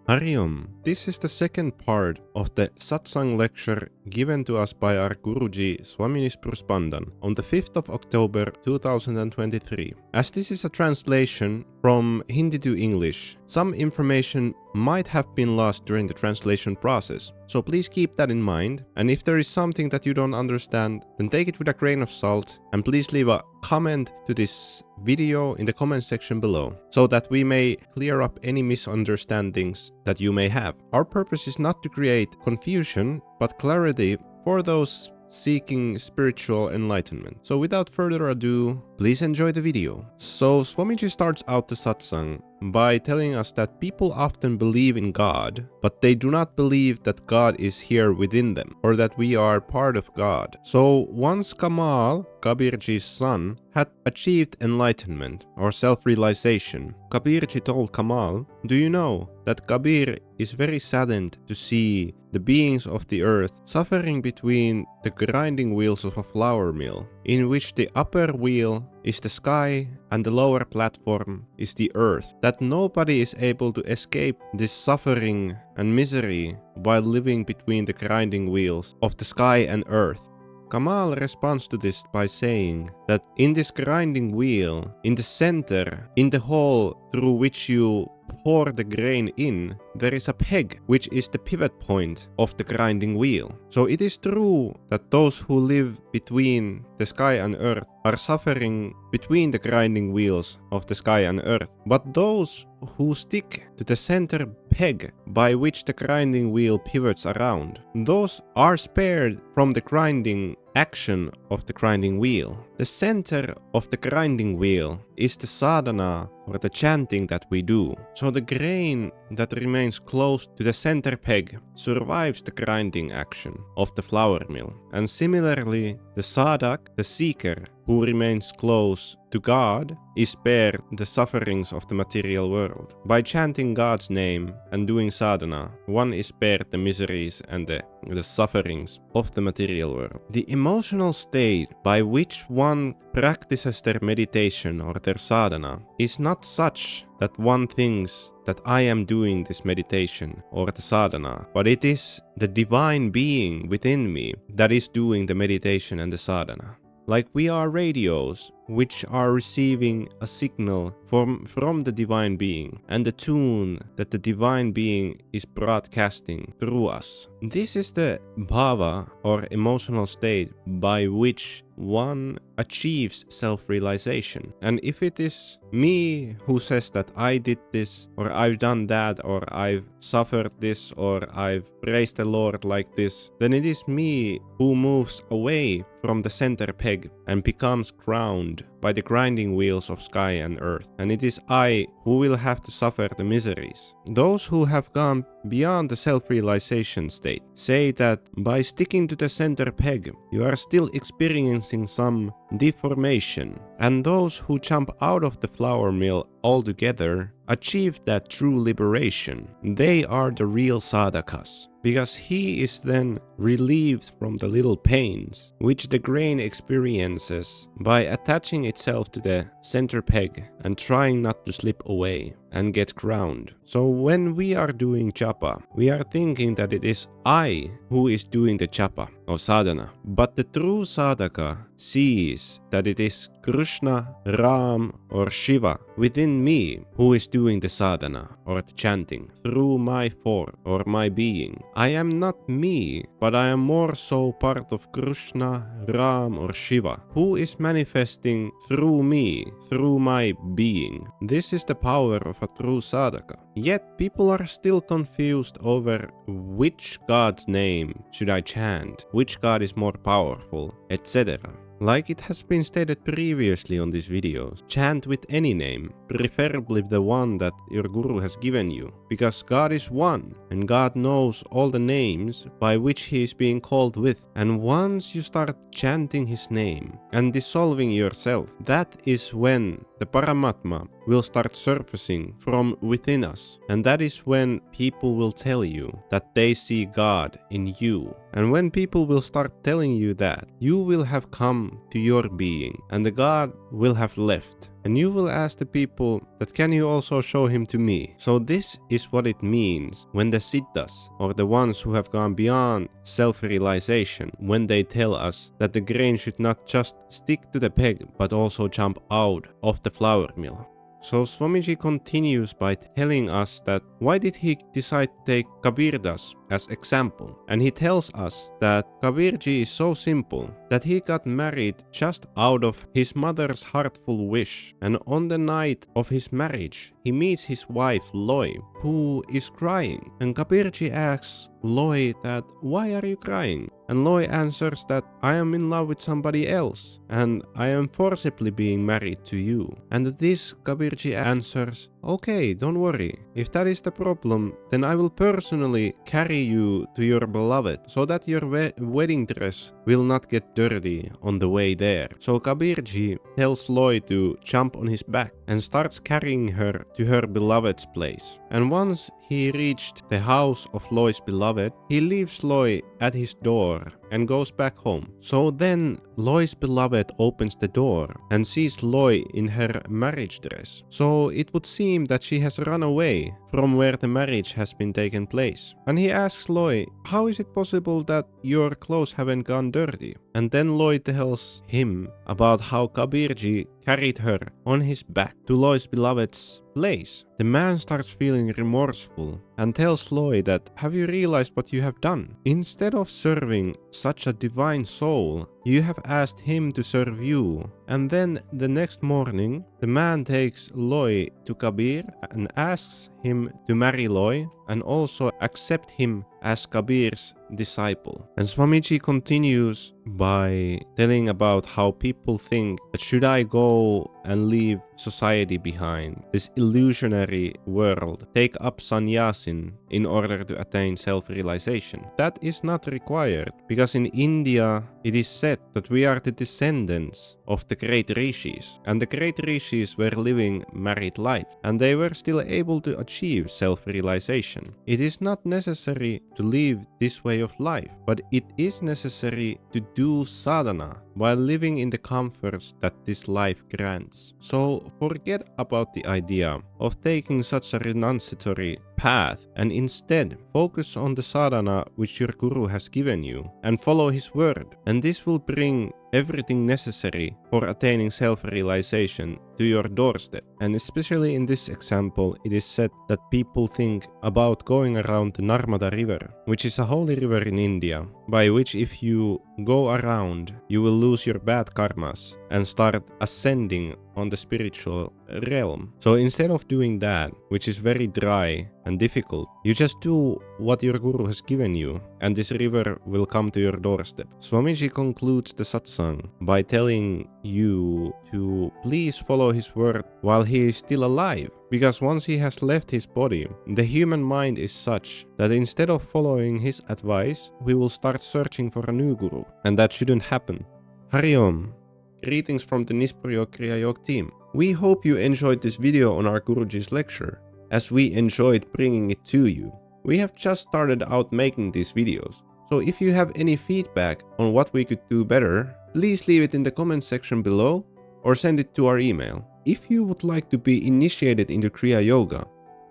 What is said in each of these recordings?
Hari Om. This is the second part of the satsang lecture given to us by our Guruji Swami Nispruh Spandan on the 5th of October 2023. As this is a translation from Hindi to English, some information might have been lost during the translation process, so please keep that in mind, and if there is something that you don't understand, then take it with a grain of salt, and please leave a comment to this video in the comment section below, so that we may clear up any misunderstandings that you may have. Our purpose is not to create confusion, but clarity for those seeking spiritual enlightenment. So without further ado, please enjoy the video. So Swamiji starts out the satsang by telling us that people often believe in God, but they do not believe that God is here within them, or that we are part of God. So once Kamal, Kabirji's son, had achieved enlightenment or self-realization, Kabirji told Kamal, "Do you know that Kabir is very saddened to see the beings of the earth suffering between the grinding wheels of a flour mill, in which the upper wheel is the sky and the lower platform is the earth, that nobody is able to escape this suffering and misery while living between the grinding wheels of the sky and earth." Kamal responds to this by saying that in this grinding wheel, in the center, in the hole through which you pour the grain in, there is a peg, which is the pivot point of the grinding wheel. So it is true that those who live between the sky and earth are suffering between the grinding wheels of the sky and earth. But those who stick to the center peg by which the grinding wheel pivots around, those are spared from the grinding action of the grinding wheel. The center of the grinding wheel is the sadhana or the chanting that we do. So the grain that remains close to the center peg survives the grinding action of the flour mill. And similarly, the sadhak, the seeker, who remains close to God, is spared the sufferings of the material world. By chanting God's name and doing sadhana, one is spared the miseries and the sufferings of the material world. The emotional state by which one practices their meditation or their sadhana is not such that one thinks that I am doing this meditation or the sadhana, but it is the divine being within me that is doing the meditation and the sadhana. Like we are radios which are receiving a signal from the divine being and the tune that the divine being is broadcasting through us. This is the bhava or emotional state by which one achieves self-realization. And if it is me who says that I did this, or I've done that, or I've suffered this, or I've praised the Lord like this, then it is me who moves away from the center peg and becomes ground by the grinding wheels of sky and earth, and it is I who will have to suffer the miseries. Those who have gone beyond the self-realization state say that by sticking to the center peg, you are still experiencing some deformation, and those who jump out of the flour mill altogether achieve that true liberation. They are the real sadhakas, because he is then relieved from the little pains which the grain experiences by attaching itself to the center peg and trying not to slip away and get ground. So when we are doing japa, we are thinking that it is I who is doing the japa or sadhana, but the true sadhaka sees that it is Krishna, Ram or Shiva within me who is doing the sadhana or the chanting through my form or my being. I am not me, but I am more so part of Krishna, Ram or Shiva, who is manifesting through me, through my being. This is the power of a true sadhaka. Yet people are still confused over which God's name should I chant, which God is more powerful, etc. Like it has been stated previously on these videos, chant with any name, preferably the one that your guru has given you, because God is one, and God knows all the names by which he is being called with. And once you start chanting his name and dissolving yourself, that is when the Paramatma will start surfacing from within us. And that is when people will tell you that they see God in you. And when people will start telling you that, you will have come to your being and the God will have left. and you will ask the people that can you also show him to me. So this is what it means when the Siddhas, or the ones who have gone beyond self-realization, when they tell us that the grain should not just stick to the peg but also jump out of the flour mill. So Swamiji continues by telling us that why did he decide to take Kabir Das as example, and he tells us that Kabirji is so simple that he got married just out of his mother's heartful wish, and on the night of his marriage he meets his wife Loy, who is crying, and Kabirji asks Loy that why are you crying? And Loy answers that I am in love with somebody else and I am forcibly being married to you. And at this Kabirji answers, okay, don't worry, if that is the problem, then I will personally carry you to your beloved so that your wedding dress will not get dirty on the way there. So Kabirji tells Loy to jump on his back and starts carrying her to her beloved's place. And once he reached the house of Loy's beloved, he leaves Loy at his door and goes back home. So then Loy's beloved opens the door and sees Loy in her marriage dress. So it would seem that she has run away from where the marriage has been taken place. And he asks Loy, how is it possible that your clothes haven't gone dirty? And then Loy tells him about how Kabirji carried her on his back to Loy's beloved's place. The man starts feeling remorseful and tells Loy that, have you realized what you have done? Instead of serving such a divine soul, you have asked him to serve you. And then the next morning, the man takes Loy to Kabir and asks him to marry Loy and also accept him as Kabir's disciple. And Swamiji continues by telling about how people think that should I go and leave society behind, this illusionary world, take up sannyasin in order to attain self-realization. That is not required, because in India it is said that we are the descendants of the great rishis, and the great rishis were living married life, and they were still able to achieve self-realization. It is not necessary to live this way of life, but it is necessary to do sadhana while living in the comforts that this life grants. So forget about the idea of taking such a renunciatory path and instead focus on the sadhana which your guru has given you and follow his word, and this will bring everything necessary for attaining self-realization to your doorstep. And especially in this example, it is said that people think about going around the Narmada river, which is a holy river in India, by which if you go around, you will lose your bad karmas and start ascending on the spiritual realm. So instead of doing that, which is very dry and difficult, you just do what your guru has given you, and this river will come to your doorstep. Swamiji concludes the satsang by telling you to please follow his word while he is still alive, because once he has left his body, the human mind is such that instead of following his advice, we will start searching for a new guru, and that shouldn't happen. Hari Om. Greetings from the Nispruhyog team. We hope you enjoyed this video on our Guruji's lecture, as we enjoyed bringing it to you. We have just started out making these videos, so if you have any feedback on what we could do better, please leave it in the comment section below or send it to our email. If you would like to be initiated into Kriya Yoga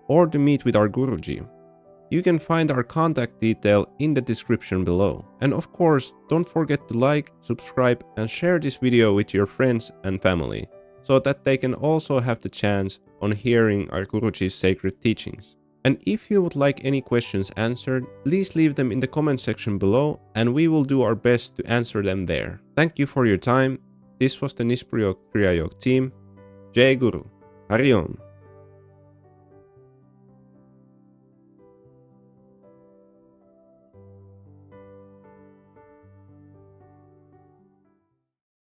or to meet with our Guruji, you can find our contact detail in the description below. And of course, don't forget to like, subscribe and share this video with your friends and family, so that they can also have the chance on hearing our Guruji's sacred teachings. And if you would like any questions answered, please leave them in the comment section below and we will do our best to answer them there. Thank you for your time. This was the Nispruhyog Kriyayog team. Jai Guru. Hari Om.